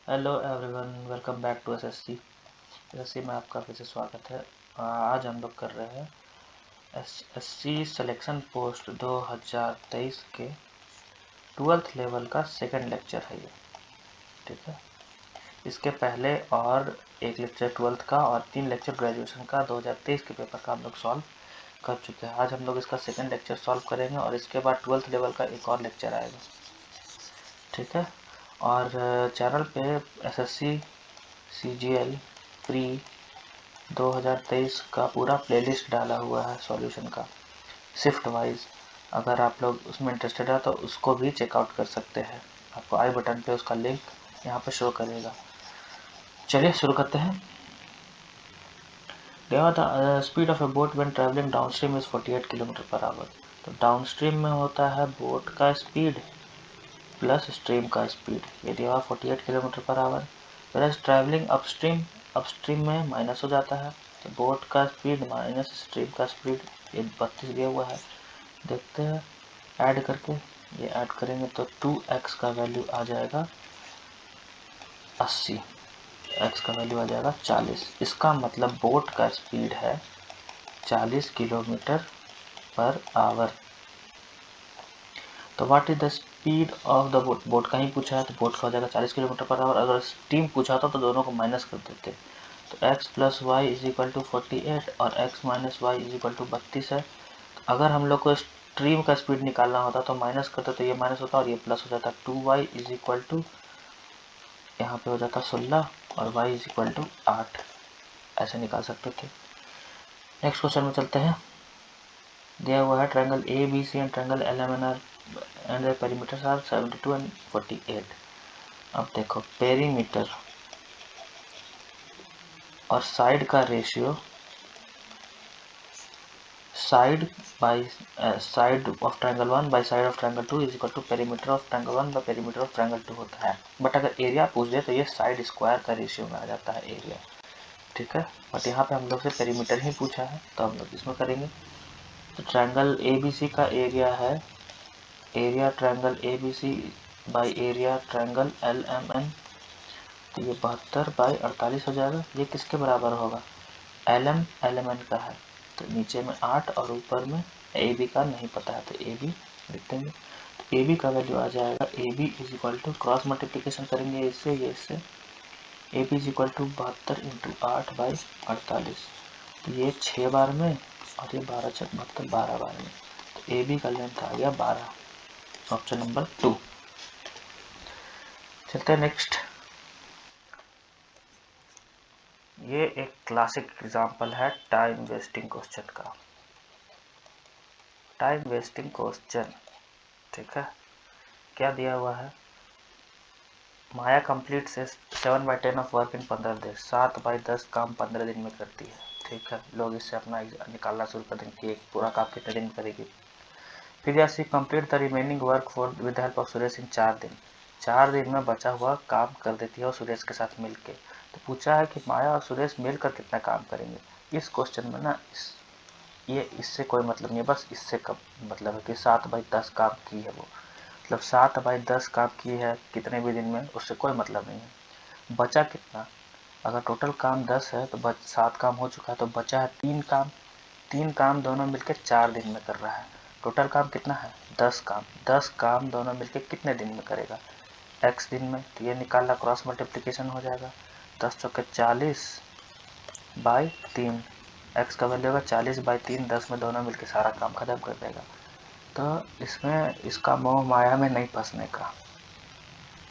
Hello everyone, welcome back to SSC में आपका फिर से स्वागत है। आज हम लोग कर रहे हैं एसएससी सिलेक्शन पोस्ट 2023 के 12th लेवल का सेकंड लेक्चर है ये। ठीक है, इसके पहले और एक लेक्चर 12th का और 3 लेक्चर ग्रेजुएशन का 2023 के पेपर का हम लोग सॉल्व कर चुके हैं। आज हम लोग इसका सेकंड लेक्चर सॉल्व करेंगे और इसके बाद 12th लेवल का एक और लेक्चर आएगा। ठीक है, और चैनल पे एसएससी सीजीएल प्री 2023 का पूरा प्लेलिस्ट डाला हुआ है सॉल्यूशन का, शिफ्ट वाइज। अगर आप लोग उसमें इंटरेस्टेड है तो उसको भी चेकआउट कर सकते हैं। आपको आई बटन पे उसका लिंक यहाँ पे शो करेगा। चलिए शुरू करते हैं। The speed of A boat when travelling downstream is 48 kilometre per hour. तो डाउनस्ट्रीम में होता है बोट का स्पीड प्लस स्ट्रीम का स्पीड, ये दिया हुआ 48 kilometre per our. Plus travelling upstream में माइनस हो जाता है, तो बोट का स्पीड माइनस स्ट्रीम का स्पीड, ये 32 दिया हुआ है। देखते हैं ऐड करके, ये ऐड करेंगे तो 2x का वैल्यू आ जाएगा 80, x का वैल्यू आ जाएगा 40। इसका मतलब बोट का स्पीड है 40 किलोमीटर पर आवर। तो what is the speed of the boat, boat का ही पूछा है तो बोट का हो जाएगा 40 किलोमीटर पर आवर। अगर स्टीम पूछा होता तो दोनों को माइनस कर देते। तो x plus Y is equal to 48 और x minus Y is equal to 32 है। अगर हम लोग को स्ट्रीम का स्पीड निकालना होता तो माइनस करते तो ये माइनस होता और ये प्लस हो जाता। 2y इज इक्वल टू यहाँ पे हो जाता 16 और y इज इक्वल टू 8, ऐसे निकाल सकते थे। नेक्स्ट क्वेश्चन में चलते हैं। दिया हुआ है triangle A B C and triangle L M N are and the perimeters are 72 and 48। अब देखो पेरीमीटर और साइड का ratio, side of triangle 1 by side of triangle 2 is equal to perimeter of triangle 1 by perimeter of triangle 2 होता है। But अगर area पूछ दे तो ये साइड स्क्वायर का रेशियो में आ जाता है एरिया। ठीक है, बट यहाँ पे हम लोग से पेरीमीटर ही पूछा है तो हम लोग इसमें करेंगे। तो ट्रायंगल ए बी सी का एरिया है, area triangle A B C by area triangle L M N, तो ये 72 बाई 48 हो जाएगा। ये किसके बराबर होगा, एल एम एन का है, तो नीचे में 8 और ऊपर में ए बी का नहीं पता है तो ए बी लिख देंगे। तो ए बी का वैल्यू आ जाएगा, A B is equal to cross multiplication करेंगे इससे ये इससे, A B is equal to 72 into 8 by 48, तो ये 6 बार में और ये 12 छक 72 12 बार में, तो ए बी का लेंथ आ गया 12, ऑप्शन नंबर 2। चलते हैं नेक्स्ट। ये एक क्लासिक एग्जांपल है टाइम वेस्टिंग क्वेश्चन का, टाइम वेस्टिंग क्वेश्चन। ठीक है, क्या दिया हुआ है, माया कंप्लीट से 7/10 ऑफ वर्क इन 15 दिन, 7/10 काम 15 दिन में करती है। ठीक है, लोग इससे अपना निकालना शुरू कर देंगे कि एक पूरा काम कितने दिन में करेगी। फिर या C complete the remaining work for with help of Suresh in 4 दिन, 4 दिन में बचा हुआ काम कर देती है और सुरेश के साथ मिलके। तो पूछा है कि माया और सुरेश मिलकर कितना काम करेंगे। इस क्वेश्चन में ना ये इससे कोई मतलब नहीं है, बस इससे कब मतलब है कि 7/10 काम की है वो, मतलब 7/10 काम की है कितने भी दिन में, उससे कोई मतलब नहीं है। बचा कितना, अगर टोटल काम 10 है तो 7 काम हो चुका है तो बचा है 3 काम, 3 काम दोनों मिलकर 4 दिन में कर रहा है। टोटल काम कितना है, 10 काम, 10 काम दोनों मिलकर कितने दिन में करेगा, x दिन में। तो ये निकालना क्रॉस मल्टीप्लिकेशन हो जाएगा, 10 चौके 40 बाई 3, x का वैल्यू होगा 40/3, 10 में दोनों मिलकर सारा काम खत्म कर देगा। तो इसमें इसका मोह माया में नहीं फंसने का।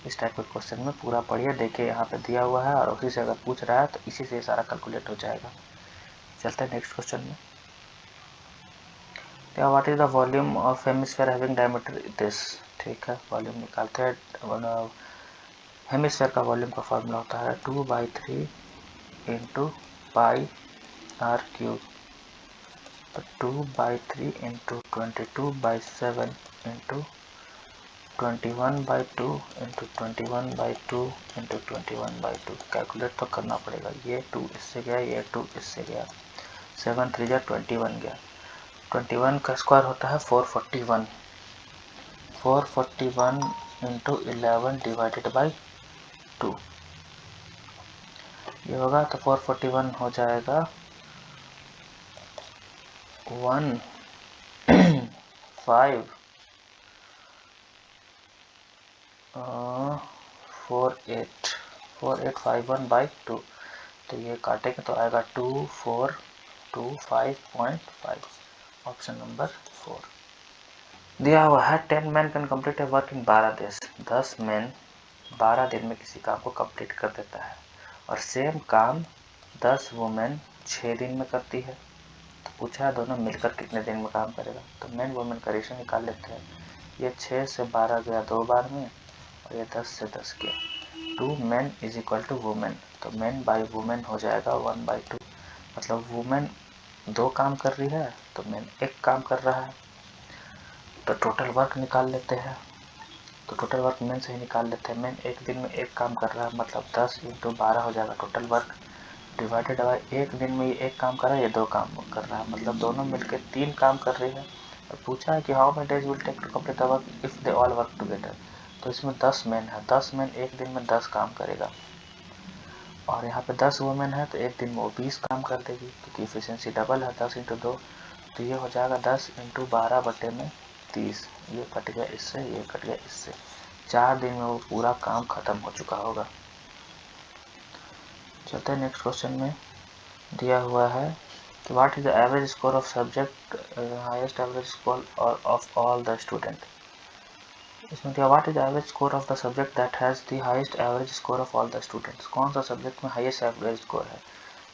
इस टाइप के क्वेश्चन में पूरा पढ़िए, देखिए यहाँ पे दिया हुआ है और उसी से अगर पूछ रहा है तो इसी से सारा कैलकुलेट हो जाएगा। चलते हैं नेक्स्ट क्वेश्चन में। क्या what is the volume of hemisphere having diameter this. ठीक है, वॉल्यूम निकालते हैं। हेमिस्फीयर का वॉल्यूम का फॉर्मूला होता है 2/3 इंटू पाई आर क्यूब, तो 2/3 into 22/7 into 21/2 into 21/2 into 21/2। Calculate तो करना पड़ेगा, ये 2 इससे गया, ये 2 इससे गया, 7 3 जा 21 गया, 21 का स्क्वायर होता है 441, 441 इंटू 11 डिवाइडेड बाई 2, ये होगा तो 441 हो जाएगा 1 5 4851/2। तो ये काटेंगे तो आएगा 2425.5। ऑप्शन नंबर 4 दिया हुआ है 10 man can complete A work in 12 days. 10 man 12 दिन में किसी काम को कंप्लीट कर देता है और सेम काम 10 वुमेन 6 दिन में करती है। तो पूछा है दोनों मिलकर कितने दिन में काम करेगा। तो मैन वुमेन का रेशो निकाल लेते हैं। ये 6 से 12 गया 2 बार में और ये 10 से 10 गया। 2 man is equal to women, तो मैन बाई वुमेन हो जाएगा 1/2। मतलब वुमेन 2 काम कर रही है तो मैन 1 काम कर रहा है। तो टोटल वर्क निकाल लेते हैं। तो टोटल वर्क मैन से ही निकाल लेते हैं। मैन एक दिन में 1 काम कर रहा है, मतलब 10 × 12 हो जाएगा टोटल वर्क, डिवाइडेड बाई एक दिन में ये 1 काम कर रहा है, ये 2 काम कर रहा है, मतलब दोनों मिलकर 3 काम कर रही है। और पूछा है कि how many days will take to complete the work if they all work together. तो इसमें 10 मैन है, 10 मैन एक दिन में 10 काम करेगा और यहाँ पे 10 वुमेन है तो एक दिन में वो 20 काम कर देगी, क्योंकि इफिशियंसी डबल है 10 × 2। तो ये हो जाएगा 10 × 12/30। ये कट गया इससे, ये कट गया इससे। 4 दिन में वो पूरा काम खत्म हो चुका होगा। चलते हैं नेक्स्ट क्वेश्चन में। दिया हुआ है कि what is the average score of subject highest average score of all the student. इसमें दिया what is the average score of the subject that has the highest average score of all the students. कौन सा subject में highest average score है,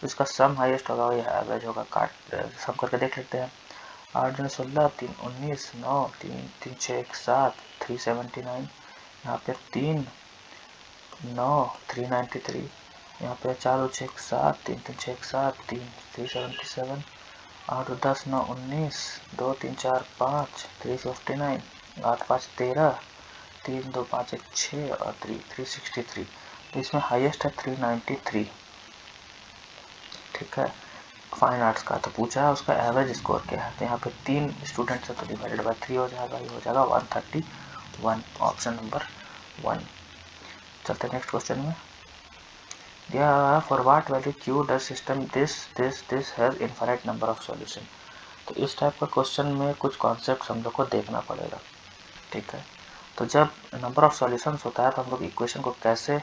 इसका सम highest होगा, यह average होगा। काट सम करके देख लेते हैं। 8 × 16 3 19 9 3 3 6 1 7 379। यहाँ पे 3 9 393। यहाँ पे 4 6 7 3 3 6 7 3 377। 8 10 9 19 2 3 4 5 359। 8 5 13 3 2 5 1 6 और 363। तो इसमें हाईएस्ट है 393। ठीक है, फाइन आर्ट्स का। तो पूछा है उसका एवरेज स्कोर क्या है। तो यहाँ पे 3 स्टूडेंट्स है तो डिवाइडेड बाय 3 हो जाएगा, ये हो जाएगा 131। Option number 1। चलते हैं नेक्स्ट क्वेश्चन में। दिया for what value Q does system this has infinite number of solution. तो इस टाइप का क्वेश्चन में कुछ कॉन्सेप्ट हम लोग को देखना पड़ेगा। ठीक है, तो जब नंबर ऑफ सॉल्यूशंस होता है तो हम लोग इक्वेशन को कैसे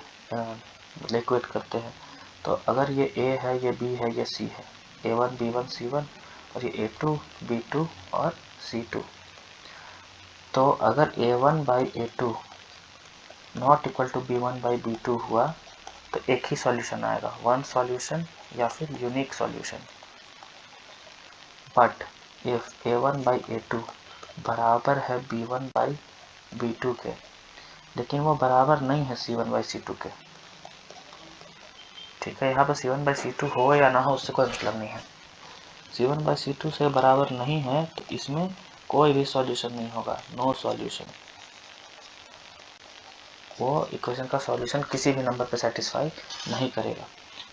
लिक्विड करते हैं। तो अगर ये ए है, ये बी है, ये सी है, A1 B1 C1 और ये A2 B2 और C2। तो अगर A1/A2 not equal to B1/B2 हुआ तो एक ही सॉल्यूशन आएगा, वन सॉल्यूशन या फिर unique solution. But if A1/A2 बराबर है B1/B2 के, लेकिन वो बराबर नहीं है C1/C2 के। ठीक है, यहाँ पर C1/C2 हो या ना हो उससे कोई मतलब नहीं है। C1/C2 से बराबर नहीं है तो इसमें कोई भी सॉल्यूशन नहीं होगा, नो सॉल्यूशन। वो इक्वेशन का सॉल्यूशन किसी भी नंबर पे सेटिस्फाई नहीं करेगा।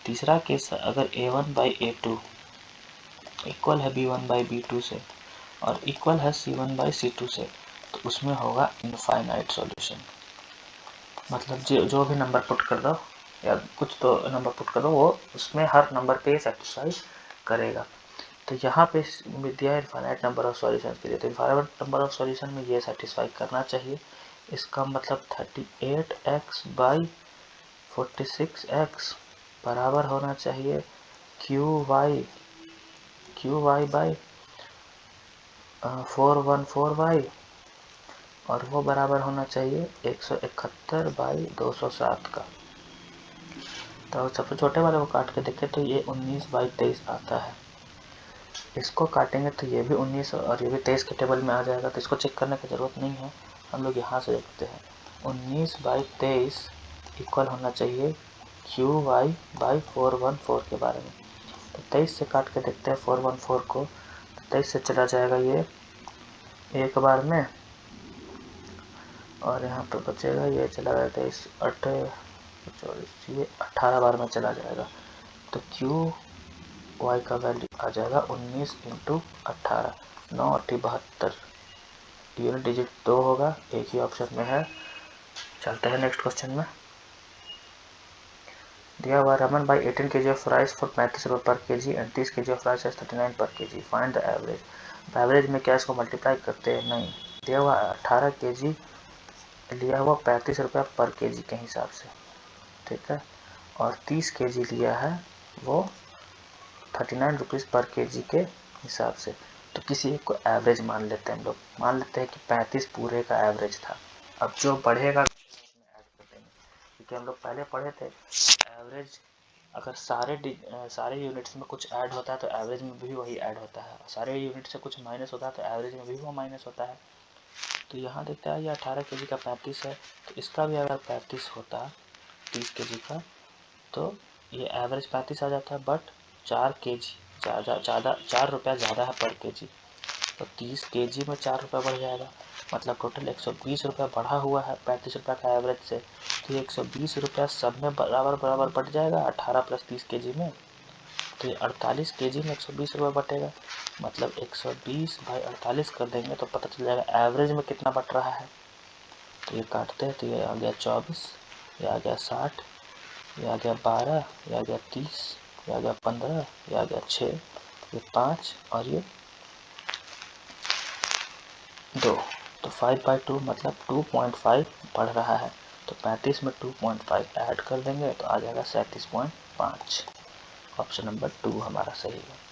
तीसरा केस, अगर A1/A2 इक्वल है B1/B2 से और इक्वल है C1/C2 से, तो उसमें होगा इनफाइनाइट सॉल्यूशन। मतलब जो भी नंबर पुट कर दो या कुछ तो नंबर पुट कर दो, वो उसमें हर नंबर पे सेटिस्फाई करेगा। तो यहाँ पे दिया इनफाइनाइट नंबर ऑफ सॉल्यूशन के लिए, तो इनफाइनाइट नंबर ऑफ सॉल्यूशन में ये सेटिस्फाई करना चाहिए। इसका मतलब 38x/46x बराबर होना चाहिए QY/414y और वो बराबर होना चाहिए 171/207 का। तो सबसे छोटे वाले को काट के देखें तो ये 19/23 आता है। इसको काटेंगे तो ये भी 19 और ये भी 23 के टेबल में आ जाएगा, तो इसको चेक करने की ज़रूरत नहीं है, हम लोग यहाँ से देखते हैं। 19/23 इक्वल होना चाहिए QY/414 के बारे में। तो 23 से काट के देखते हैं 414 को, तो 23 से चला जाएगा ये एक बार में और यहाँ पे बचेगा, ये चला गया 23 8 24, ये 18 बार में चला जाएगा। तो QY का वैल्यू आ जाएगा 19 × 18, 9 × 72। यूनिट डिजिट 2 होगा, एक ही ऑप्शन में है। चलते हैं नेक्स्ट क्वेश्चन में। दिया हुआ Raman by 18 kg of rice for 35 रुपये पर के जी एंड 30 kg ऑफ राइस 39 पर के जी, फाइंड द एवरेज। एवरेज में क्या इसको मल्टीप्लाई करते हैं? नहीं। दिया हुआ 18 kg लिया हुआ 35 रुपये पर के जी के हिसाब से, ठीक है, और 30 kg लिया है वो 39 रुपीज़ पर के जी के हिसाब से। तो किसी एक को एवरेज मान लेते हैं हम लोग, मान लेते हैं कि 35 पूरे का एवरेज था। अब जो बढ़ेगा उसमें ऐड कर देंगे, क्योंकि हम लोग पहले पढ़े थे एवरेज अगर सारे यूनिट्स में कुछ ऐड होता है तो एवरेज में भी वही ऐड होता है, सारे यूनिट से कुछ माइनस होता है तो एवरेज में भी वो माइनस होता है। तो यहाँ देखते हैं ये 18 kg का 35 है, तो इसका भी अगर 35 होता 30 kg का तो ये एवरेज 35 आ जाता है, बट 4 kg ज़्यादा 4 रुपया ज़्यादा है पर के जी, तो 30 kg में 4 रुपया बढ़ जाएगा, मतलब टोटल 120 रुपया बढ़ा हुआ है 35 रुपया का एवरेज से। तो ये 120 रुपया सब में बराबर बढ़ जाएगा 18 प्लस 30 kg में, तो ये 48 kg में 120 रुपया बटेगा, मतलब 120 भाई 48 कर देंगे तो पता चल जाएगा एवरेज में कितना बट रहा है। तो ये काटते हैं तो ये आ गया 24, ये आ गया 60, ये आ गया 12, ये आ गया 30, ये आ गया 15, ये आ गया 6, ये 5 और ये 2, तो 5/2 मतलब 2.5 बढ़ रहा है, तो 35 में 2.5 ऐड कर देंगे तो आ जाएगा 37.5। ऑप्शन नंबर 2 हमारा सही है।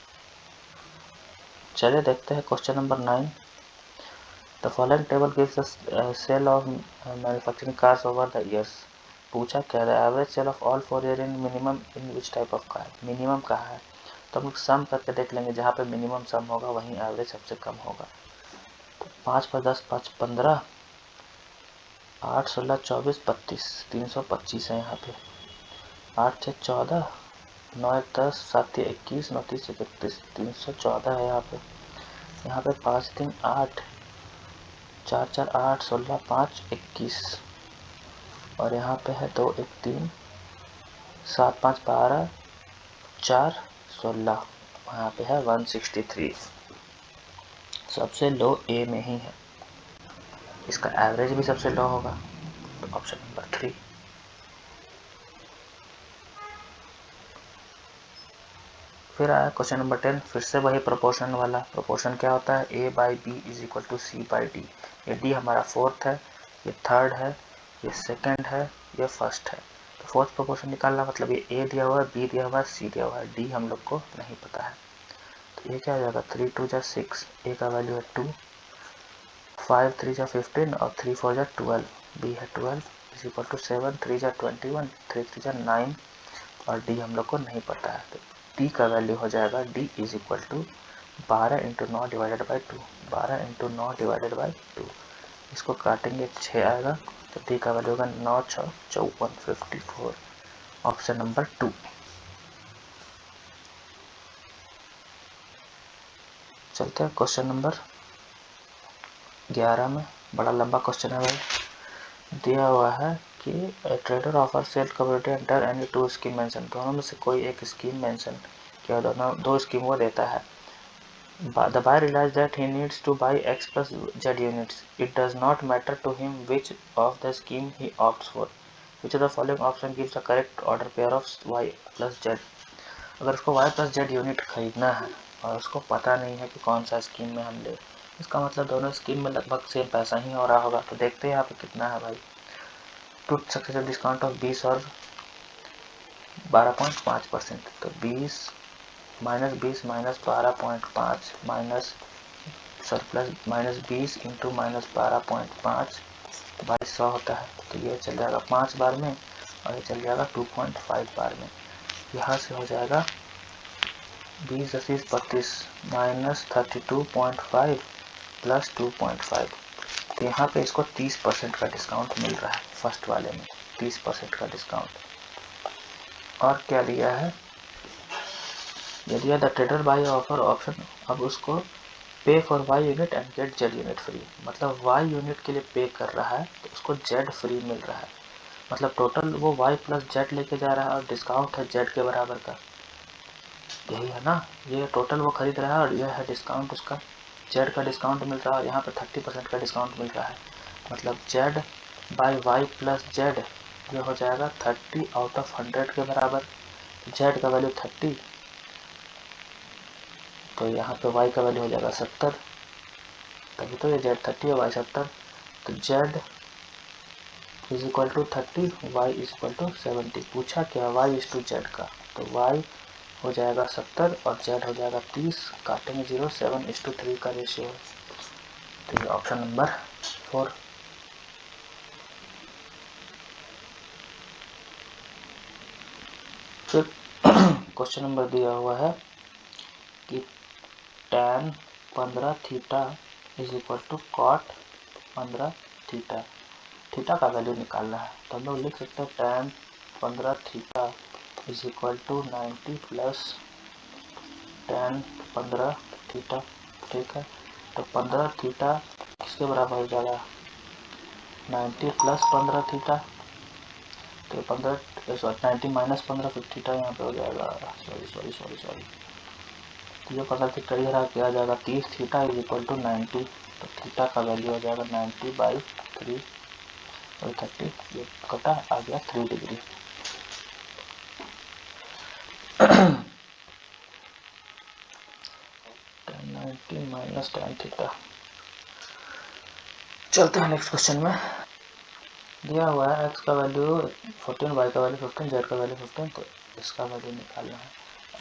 चलिए देखते हैं question number 9। The following table gives the sale of manufacturing cars over the years. पूछा क्या, the average sale of all 4 year in minimum in which type of car. Minimum कहाँ है तो हम लोग सम करके देख लेंगे, जहाँ पे मिनिमम सम होगा वहीं एवरेज सबसे कम होगा। तो 5 पर 10 5 15, 8 16 24 32, 325 है यहाँ पे। 8 6 14, 9 1 10, 7 21, 9 30 31, 314 है यहाँ पे। यहाँ पे 5 3 8, 4 4 8, 16 5 21, और यहाँ पे है 2 1 3, 7 5 12, 4 16, यहाँ पे है 163। सबसे लो ए में ही है, इसका एवरेज भी सबसे लो होगा, तो ऑप्शन नंबर 3। फिर आया क्वेश्चन नंबर 10, फिर से वही प्रोपोर्शन वाला। प्रोपोर्शन क्या होता है, A by B is equal to C by D. ये डी हमारा फोर्थ है, ये थर्ड है, ये सेकंड है, ये फर्स्ट है। तो फोर्थ प्रोपोर्शन निकालना मतलब ये ए दिया हुआ है, बी दिया हुआ है, सी दिया हुआ है, डी हम लोग को नहीं पता है। तो ये क्या हो जाएगा, 3 2 जा 6, ए का वैल्यू है 2, 5 3 जा 15 और 3 4 जा 12, बी है 12 इज इक्वल टू 7 3 जा 21, 3 3 जा 9, और डी हम लोग को नहीं पता है। तो डी का वैल्यू हो जाएगा D is equal to 12 × 9 divided by 2, 12 × 9 divided by 2, इसको काटेंगे 6 आएगा, तो डी का वैल्यू होगा 9 6 54 54, ऑप्शन नंबर 2। चलते हैं क्वेश्चन नंबर 11 में, बड़ा लंबा क्वेश्चन है भाई। दिया हुआ है कि trader offer cell community under any 2 scheme mention, दोनों में से कोई एक स्कीम मेंशन किया, दोनों 2 स्कीम वो देता है। The buyer realized that he needs to buy X plus Z units. It does not matter to him which of the scheme he opts for. Which of the following option gives the correct order pair of Y plus Z? अगर उसको Y plus Z unit खरीदना है और उसको पता नहीं है कि कौन सा स्कीम में हम ले, इसका मतलब दोनों स्कीम में लगभग सेम पैसा ही हो रहा होगा। तो देखते हैं यहाँ पे कितना है भाई। टू सक्सेसिव डिस्काउंट ऑफ 20 और 12.5%, तो 20 minus 20 minus 12.5 minus surplus minus 20 into minus 12.5 by 100 होता है। तो ये चल जाएगा 5 बार में और ये चल जाएगा 2.5 बार में। यहाँ से हो जाएगा 20 80 32 माइनस 32.5 प्लस 2.5। तो यहाँ पे इसको 30% का डिस्काउंट मिल रहा है, फर्स्ट वाले में 30% का डिस्काउंट। और क्या दिया है, ये दिया the trader by offer option. अब उसको pay for Y unit and get Z unit free, मतलब वाई यूनिट के लिए पे कर रहा है तो उसको जेड फ्री मिल रहा है, मतलब टोटल वो वाई प्लस जेड लेके जा रहा है और डिस्काउंट है जेड के बराबर का, यही है ना। ये टोटल वो खरीद रहा है और यह है डिस्काउंट उसका, जेड का डिस्काउंट मिल रहा है, यहाँ पे 30% का डिस्काउंट मिल रहा है, मतलब Z by Y plus Z ये हो जाएगा 30 आउट ऑफ 100 के बराबर। जेड का वैल्यू 30, तो यहाँ पे वाई का वैल्यू हो जाएगा 70, तभी तो ये जेड 30 है वाई 70। तो Z is equal to 30, Y is equal to 70। पूछा क्या वाई इज टू जेड का, तो वाई हो जाएगा 70 और जेड हो जाएगा 30, काटेंगे 0, 7:3 का रेशियो है। तो ये ऑप्शन नंबर 4। फिर क्वेश्चन नंबर दिया हुआ है कि tan 15 theta is equal to cot 15 theta. Theta का वैल्यू निकालना है, तो हम लोग लिख सकते हैं tan 15 theta is equal to 90 plus tan 15 theta. ठीक है, तो 15 थीटा किसके बराबर हो जाएगा, 90 प्लस 15 थीटा। तो 90 माइनस 15 फिर थीटा यहाँ पे हो जाएगा, सॉरी तो ये 15 थीटा इधर क्या आ जाएगा 30 थीटा इज इक्वल टू 90। तो थीटा का वैल्यू हो जाएगा 90/3 और 30, ये कटा आ गया 3 degree. tan 90 minus tan theta. चलते हैं नेक्स्ट क्वेश्चन में। दिया हुआ है x का वैल्यू 14, y का वैल्यू 15, z का वैल्यू 15, तो इसका वैल्यू निकालना है।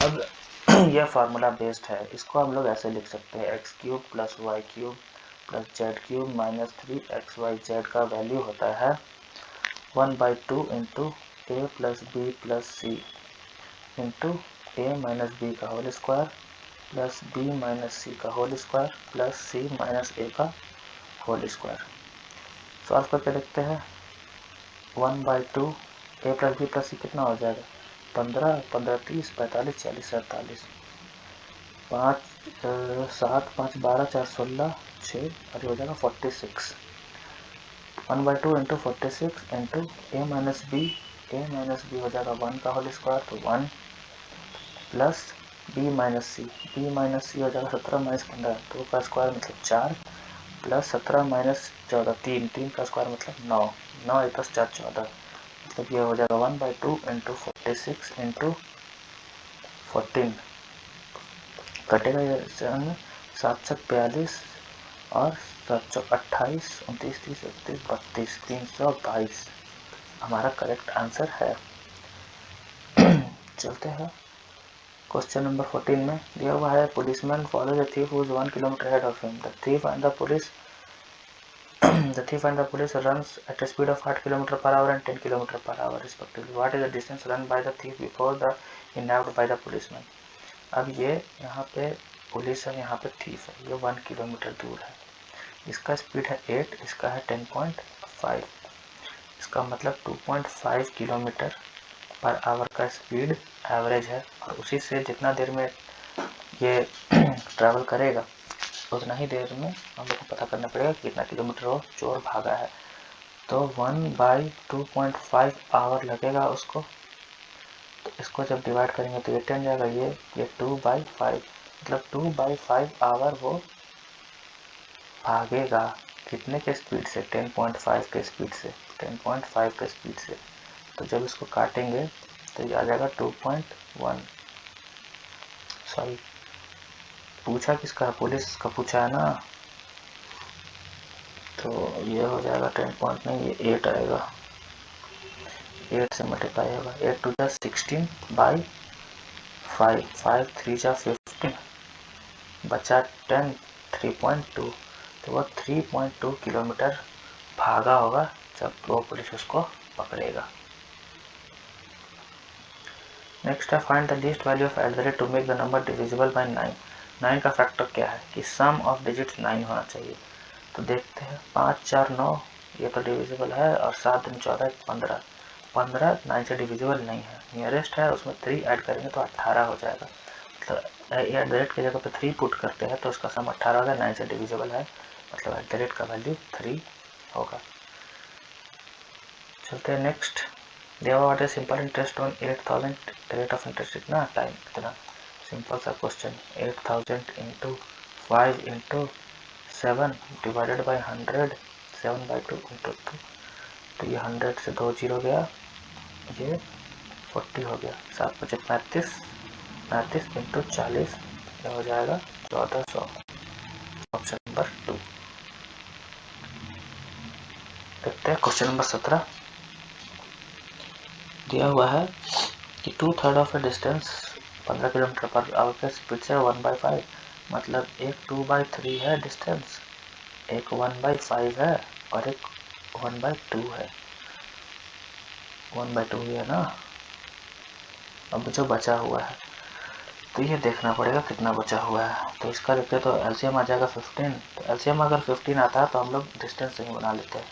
अब यह फार्मूला बेस्ड है, इसको हम लोग ऐसे लिख सकते हैं x³ plus y³ plus z³ minus 3xyz का वैल्यू होता है 1/2 into a plus B plus C into a minus B का whole square plus b minus C का whole square plus c minus a का होल स्क्वायर। सॉल्व करके देखते हैं। 1/2 a plus B plus C कितना हो जाएगा, 15, 15, 30, 45, 40, 47, 5, 7, 5, 12, 4, 16, 6 और ये हो जाएगा 46। 1/2 into 46 into a minus B हो जाएगा 1 का होल स्क्वायर, तो 1 प्लस b माइनस सी हो जाएगा 17 माइनस 15, 2 का स्क्वायर मतलब 4 प्लस 17 माइनस 14 3 का स्क्वायर मतलब 9, 9 × 4 14, मतलब ये हो जाएगा 1/2 इंटू 46 इंटू 14, कटेगा ये 7 7 42 और 7 28 29 30 31 32 322 हमारा करेक्ट आंसर है। चलते हैं क्वेश्चन नंबर 14 में दिया हुआ है policeman follow the thief who is 1 kilometre ahead of him. The thief and the police runs at a speed of 8 km per hour and 10 km per hour respectively. What is the distance run by the thief before the nabbed by the policeman? अब ये यहाँ पे police है, यहाँ पे thief है, ये 1 kilometre दूर है, इसका स्पीड है 8, इसका है 10.5, इसका मतलब 2.5 किलोमीटर पर आवर का स्पीड एवरेज है, और उसी से जितना देर में ये ट्रैवल करेगा उतना ही देर में हम लोग को पता करना पड़ेगा कितना किलोमीटर वो चोर भागा है। तो 1/2.5 आवर लगेगा उसको, तो इसको जब डिवाइड करेंगे तो ये 10 जाएगा, ये 2/5, मतलब 2/5 आवर वो भागेगा कितने के स्पीड से, 10.5 के स्पीड से, 10.5 के स्पीड से। तो जब इसको काटेंगे तो ये आ जाएगा 2.1, सॉरी पूछा किसका, पुलिस का पूछा है ना, तो ये हो जाएगा 10 पॉइंट नहीं, ये 8 आएगा, 8 से मल्टीप्लाई होगा, 8 2 16/5, 5 3 15, बचा 10, 3.2, तो वह 3.2 किलोमीटर भागा होगा जब वो पुलिस उसको पकड़ेगा। नेक्स्ट है find the least value of @ to make the number divisible by 9। 9 का फैक्टर क्या है कि सम ऑफ डिजिट्स 9 होना चाहिए। तो देखते हैं 5 4 9 ये तो डिविजिबल है, और 7 दूनी 14 15, 15 9 से डिविजिबल नहीं है, नियरेस्ट है उसमें 3 ऐड करेंगे तो 18 हो जाएगा, मतलब @ की जगह पे 3 पुट करते हैं तो उसका सम 18 होगा, 9 से डिविजिबल है, मतलब @ का वैल्यू 3 होगा। चलते हैं नेक्स्ट। दिया हुआ है simple interest on 8000, rate of interest कितना, टाइम कितना। सिंपल सा question, 8000 into 5 into 7 divided by 100, 7/2 into 2, तो ये 100 से 2 जीरो गया, ये 40 हो गया, 7 बचे 35, 35 इंटू 40 ये हो जाएगा 1400। Option number 2। देखते हैं क्वेश्चन नंबर 17। दिया हुआ है कि 2/3 of A distance 15 kilometre per our के स्पीड से 1/5, मतलब एक 2/3 है डिस्टेंस, एक 1/5 है और एक 1/2 है। 1/2 ही है ना। अब जो बचा हुआ है तो ये देखना पड़ेगा कितना बचा हुआ है। तो इसका देखते हैं, तो एलसीएम आ जाएगा 15। तो एलसीएम अगर 15 आता है तो हम लोग डिस्टेंस सही बना लेते हैं।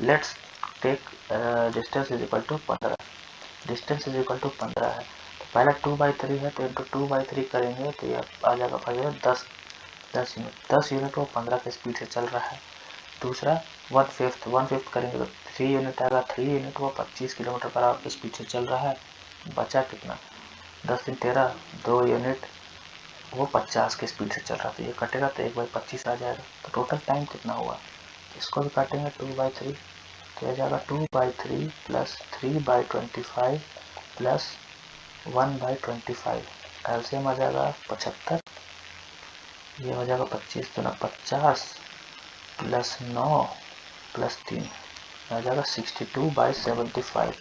Let's take distance is equal to 15। Distance is equal to 15 है, तो पहला 2/3 है तो इंटू 2/3 करेंगे तो ये आ जाएगा भाई 10 यूनिट। 10 यूनिट वो 15 के स्पीड से चल रहा है। दूसरा 1/5 करेंगे तो 3 यूनिट आएगा। 3 यूनिट वो 25 किलोमीटर पर आवर की स्पीड से चल रहा है। बचा कितना, 10 दिन 13, 2 यूनिट वो 50 की स्पीड से चल रहा है, तो ये कटेगा तो 1/25 आ जाएगा। तो टोटल टाइम कितना हुआ, इसको भी काटेंगे 2/3 तो आ जाएगा 2/3 प्लस 3/25 प्लस 1/25। एलसीएम आ जाएगा 75, ये हो जाएगा 25 दूना 50 प्लस 9 प्लस 3 आ जाएगा 62/75।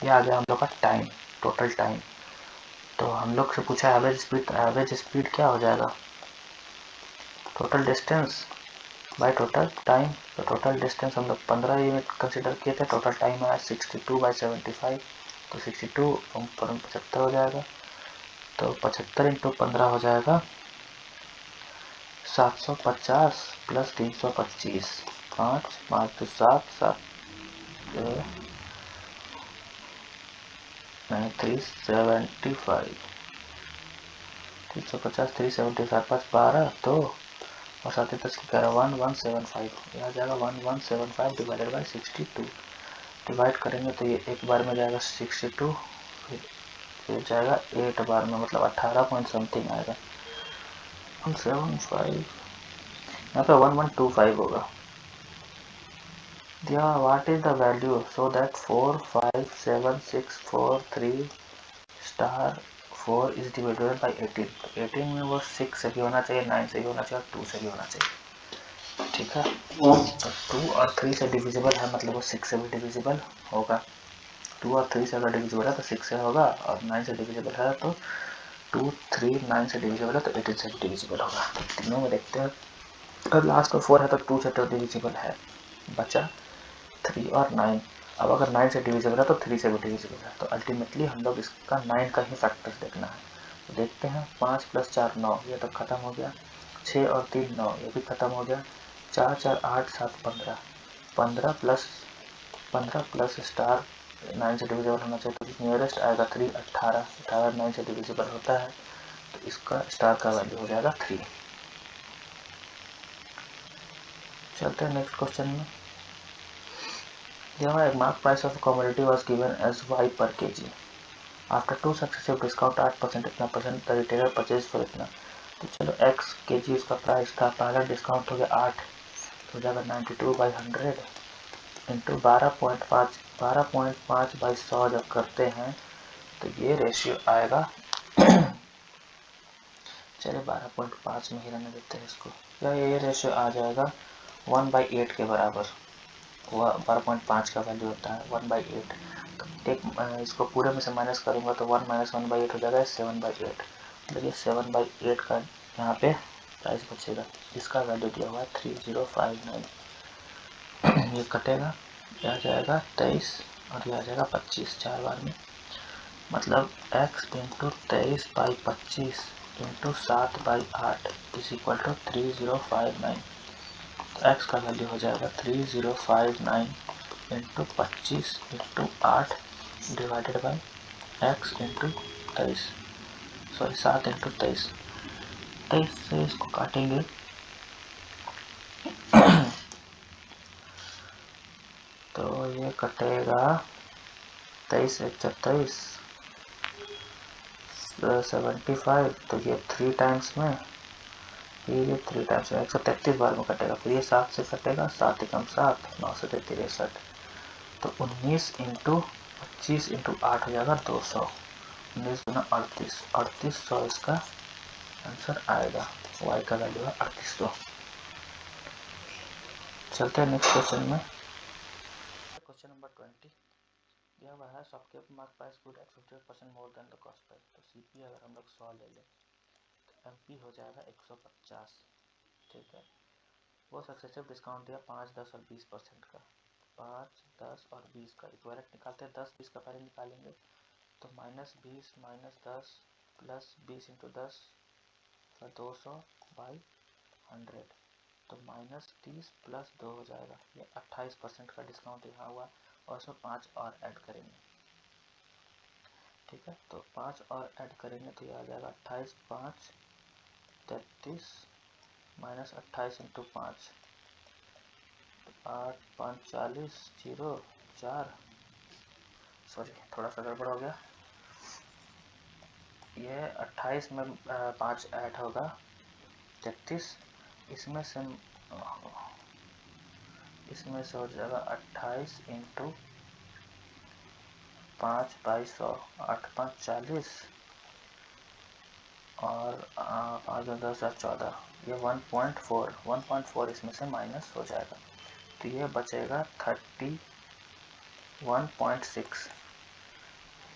ये आ गया हम लोग का टाइम, टोटल टाइम। तो हम लोग से पूछा एवरेज स्पीड, तो एवरेज स्पीड क्या हो जाएगा, total distance by total time. तो टोटल डिस्टेंस हम लोग 15 यूनिट कंसिडर किए थे, टोटल टाइम आया 62/75। तो 62 75 हो जाएगा, तो 75 इंटू 15 हो जाएगा 750 प्लस 325, 5 5 तो 7 7 375, 350 375 5 12 2 और 7 10 की 1175, यह आ जाएगा 1175 डिवाइडेड बाई 62। डिवाइड करेंगे तो ये एक बार में जाएगा 62, फिर जाएगा 8 बार में, मतलब 18 पॉइंट समथिंग आएगा। 175 यहाँ पे 1125 होगा। दिया what is the value so that 4 5 7 6 4 3 star 4 is divided by 18। तो 18 में वो 6 से भी होना चाहिए, 9 से भी होना चाहिए और 2 से भी होना चाहिए। ठीक है, तो 2 और 3 से डिविजिबल है, मतलब वो 6 से भी डिविजिबल होगा। 2 और 3 से अगर डिविजिबल है तो 6 से होगा, और 9 से डिविजिबल है तो 2 3 9 से डिविजिबल है तो 18 से भी डिविजिबल होगा। तो तीनों में देखते हैं, अगर लास्ट का 4 है तो 2 से तो डिविजिबल है, बचा 3 और 9। अब अगर 9 से डिविजिबल है तो 3 से भी डिविजिबल है, तो अल्टीमेटली हम लोग इसका 9 का ही फैक्टर्स देखना है। तो देखते हैं, 5 + 4 9, ये तो खत्म हो गया। 6 और 3 9, ये भी खत्म हो गया। 4 4 8 7 15, 15 प्लस स्टार 9 से डिविजिबल होना चाहिए, तो नियरेस्ट आएगा 3 18, 18 9 से डिविजिबल होता है, तो इसका स्टार का वैल्यू हो जाएगा 3। चलते हैं नेक्स्ट क्वेश्चन में। यहाँ एक mark price of commodity was given as y per kg। After 2 successive discount 8% इतना percent the retailer purchase for इतना। तो चलो x kg उसका प्राइस था, पहला डिस्काउंट हो गया 8, तो हो जाएगा 92/100 इंटू 12.5/100 जब करते हैं तो ये रेशियो आएगा चलिए 12.5 में ही रहने देते हैं इसको, या ये रेशियो आ जाएगा 1/8 के बराबर। 12.5 का वैल्यू होता है 1/8, तो एक इसको पूरे में से माइनस करूँगा तो 1 - 1/8 हो जाएगा 7/8, मतलब ये 7/8 का यहाँ पे प्राइस बचेगा। इसका वैल्यू दिया हुआ है 3059। ये कटेगा, ये आ जाएगा 23 और ये आ जाएगा 25 4 बार में, मतलब x into 23/25 into 7/8 is equal to 3059। तो x का वैल्यू हो जाएगा 3059 into 25 into 8 divided by x into 23, sorry 7 into 23। 23 से इसको काटेंगे तो ये कटेगा 23 1 24 75, तो ये 3 टाइम्स में, ये 3 टाइम्स में 133 बार में कटेगा। फिर ये 7 से कटेगा, 7 एकम 7, 9 से 63 63, तो 19 इंटू 25 इंटू 8 हो जाएगा 200, 19 गुना 38, 3800 इसका आंसर आएगा। y का वैल्यू है 3800। चलते हैं नेक्स्ट क्वेश्चन में। क्वेश्चन नंबर 20 दिया हुआ है सबके mark price good at 58% more than the cost price. तो सीपी अगर हम लोग 100 ले लें तो एमपी हो जाएगा 150। ठीक है, वो सक्सेसिव डिस्काउंट दिया 5, 10 और 20% का। 5, 10 और 20 का इक्विवेलेंट निकालते हैं। 10, 20 का पहले निकालेंगे तो -20 -10 प्लस 20 इंटू 10 का 200 बाई 100, तो -30 प्लस 2 हो जाएगा। ये 28% का डिस्काउंट यहाँ हुआ और उसमें 5 और ऐड करेंगे। ठीक है, तो 5 और ऐड करेंगे तो ये आ जाएगा 28, 5 33 माइनस 28 इंटू 5, 8, 5 40, 0 4, सॉरी थोड़ा सा गड़बड़ हो गया। ये 28 में 5 ऐड होगा 33, इसमें से हो जाएगा 28 इंटू 5 बाई 100, 8, 5 40 और 5 10 14, ये 1.4 इसमें से माइनस हो जाएगा तो ये बचेगा 31.6।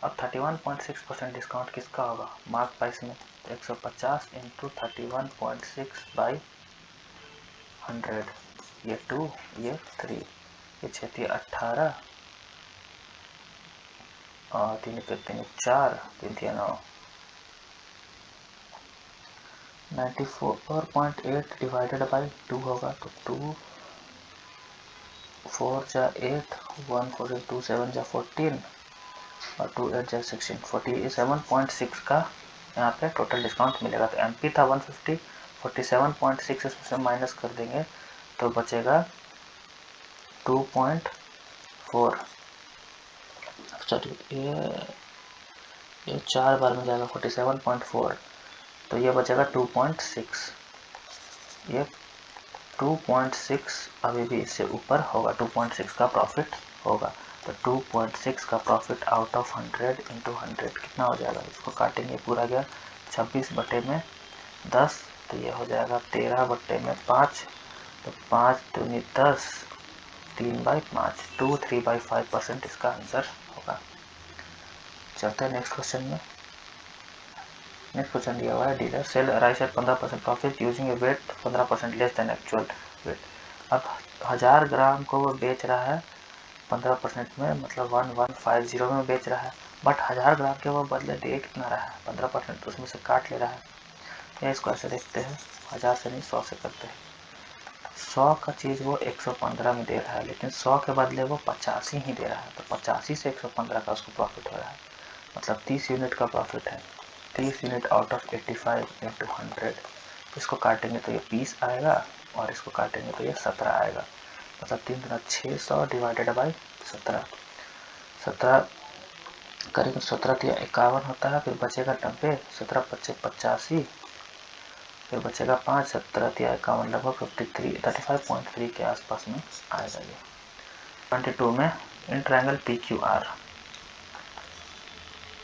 अब 31.6% डिस्काउंट किसका होगा मार्क प्राइस में, तो 150 इंटू 31.6 बाई 100, ये 2, ये 3, ये 6 18 और 3 3 4, 3 9, 94.8 डिवाइडेड बाई 2 होगा तो 2 4 जा 8, 1 4 2 7 जा 14 और 2 8 जा 16, 47.6 का यहाँ पे टोटल डिस्काउंट मिलेगा। तो एमपी था 150, 47.6 इसमें से माइनस कर देंगे तो बचेगा 2.4, सॉरी ये 4 बार में जाएगा 47.4, तो ये बचेगा 2.6। ये 2.6 अभी भी इससे ऊपर होगा, 2.6 का प्रॉफिट होगा। तो 2.6 का प्रॉफिट आउट ऑफ 100 इंटू 100 कितना हो जाएगा, इसको काटेंगे पूरा गया 26 बटे में 10, तो ये हो जाएगा 13 बटे में 5, तो 5 दूनी 10, 3/5, 3/5% इसका आंसर होगा। चलते हैं नेक्स्ट क्वेश्चन में। नेक्स्ट क्वेश्चन दिया हुआ है dealer sale rice at 15% profit using a weight 15% less than actual weight. अब 1000 ग्राम को वो बेच रहा है 15% में, मतलब 1150 में बेच रहा है, बट 1000 ग्राम के वो बदले दे कितना रहा है 15%, तो उसमें से काट ले रहा है। या इसको ऐसे देखते हैं, 1000 से नहीं 100 से करते हैं। 100 का चीज़ वो 115 में दे रहा है, लेकिन 100 के बदले वो 85 ही दे रहा है, तो 85 से 115 का उसको प्रॉफिट हो रहा है, मतलब 30 यूनिट का प्रॉफिट है। 30 यूनिट आउट ऑफ 85 इंटू 100, इसको काटेंगे तो ये 20 आएगा और इसको काटेंगे तो ये 17 आएगा, मतलब 3 गुना 600 डिवाइडेड बाई 17, 17 करेंगे 17 तो 51 होता है, फिर बचेगा 90, 17 25 85, फिर बचेगा 5, 17 51, लगभग 35.3 के आसपास में आएगा ये। 22 में in triangle P Q are,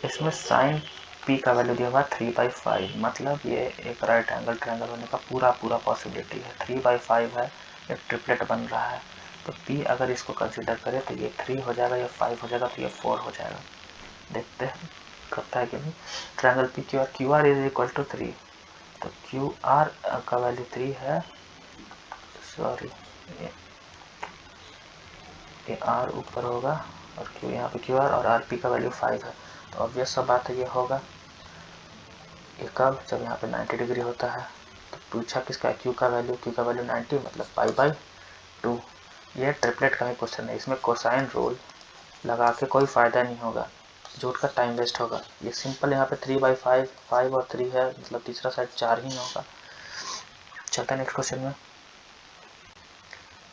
इसमें साइन पी का वैल्यू दिया हुआ 3/5, मतलब ये एक राइट एंगल ट्रायंगल होने का पूरा पॉसिबिलिटी है। 3/5 है, एक ट्रिपलेट बन रहा है, तो पी अगर इसको कंसिडर करें तो ये 3 हो जाएगा, ये 5 हो जाएगा, तो ये 4 हो जाएगा। देखते हैं करता है कि नहीं। Triangle P Q R is equal to 3, तो क्यू आर का वैल्यू 3 है, सॉरी ये आर ऊपर होगा और क्यू यहाँ पे क्यू आर, और आर पी का वैल्यू 5 है, तो ऑब्वियस सा बात है ये होगा। ये कब, जब यहाँ पे 90 डिग्री होता है। तो पूछा किसका, क्यू का वैल्यू 90, मतलब π/2। ये ट्रिपलेट का ही क्वेश्चन है, इसमें कोसाइन रूल लगा के कोई फ़ायदा नहीं होगा, झूठ का टाइम वेस्ट होगा। ये सिंपल यहाँ पे 3/5, 5 और 3 है, मतलब तीसरा साइड 4 ही होगा। चलते हैं नेक्स्ट क्वेश्चन में।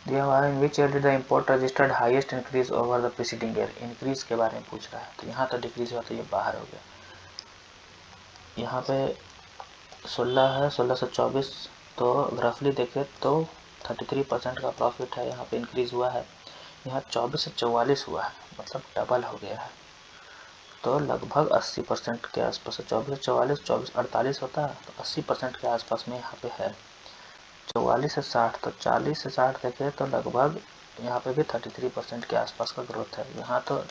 दिया हुआ है in which year did the import registered highest increase over the preceding year. Increase के बारे में पूछ रहा है, तो यहाँ तो डिक्रीज हुआ तो ये बाहर हो गया। यहाँ पे 16 है, 16 से 24, तो रफली देखें तो 33% का प्रॉफिट है, यहाँ पे इंक्रीज हुआ है। यहाँ 24 से 44 हुआ है, मतलब डबल हो गया है। तो लगभग 80% के आसपास है। 24 44 24 48 होता है, तो 80% के आसपास में यहाँ पे है। 44 से 60, तो 40 से 60 देखें तो लगभग यहाँ पे भी 33% के आसपास का ग्रोथ है। यहाँ तो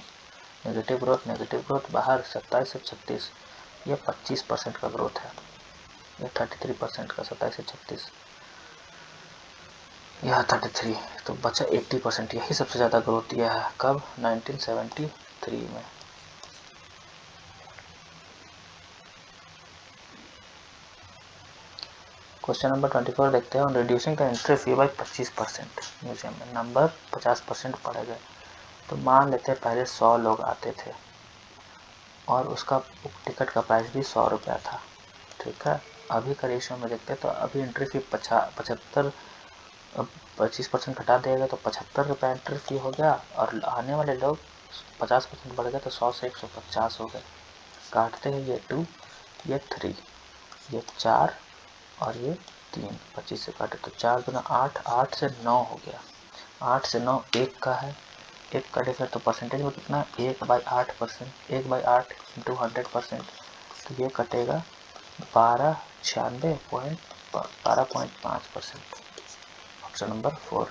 नेगेटिव ग्रोथ बाहर 27 से 36, ये 25% का ग्रोथ है। ये 33% का 27 से 36, यह 33, तो बचा 80%। यही सबसे ज़्यादा ग्रोथ दिया है। कब? 1973 में। क्वेश्चन नंबर 24 देखते हैं। Reducing the entry fee by 25%। Museum में नंबर 50% पड़ गए। तो मान लेते हैं पहले 100 लोग आते थे और उसका टिकट का प्राइस भी 100 रुपया था, ठीक है। अभी का रेशियो में देखते हैं तो अभी एंट्री फी 75, 25% घटा देगा तो 75 रुपये एंट्री फी हो गया, और आने वाले लोग 50% बढ़ गए तो 100 से 150 हो गए। काटते हैं, ये 2, ये 3, ये 4 और ये 3, 25 से काटे तो 4 दूना 8, 8 से 9 हो गया। 8 से 9 1 का है, 1 कटेगा तो परसेंटेज में कितना? 1/8%। 1/8 इंटू 100%, तो ये कटेगा 12.5%। ऑप्शन नंबर 4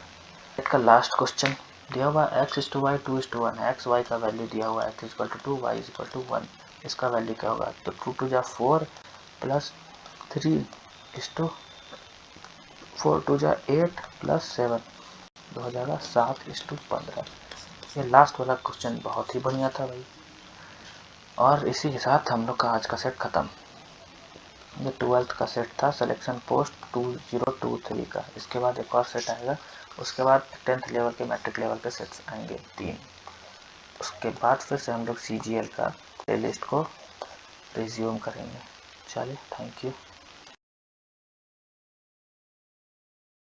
का लास्ट क्वेश्चन दिया हुआ x/y 2:1 है। x y का वैल्यू दिया हुआ है, x = 2 y = 1। इसका वैल्यू क्या होगा? तो 2 2 जा 4 प्लस 3:4 2 जा 8 प्लस 7, तो हो जाएगा 7:15। ये लास्ट वाला क्वेश्चन बहुत ही बढ़िया था भाई। और इसी के साथ हम लोग का आज का सेट खत्म। ये 12th का सेट था, सिलेक्शन पोस्ट 2023 का। इसके बाद एक और सेट आएगा, उसके बाद 10th लेवल के मैट्रिक लेवल के सेट्स आएंगे 3। उसके बाद फिर से हम लोग CGL का प्लेलिस्ट को रिज्यूम करेंगे। चलिए, थैंक यू।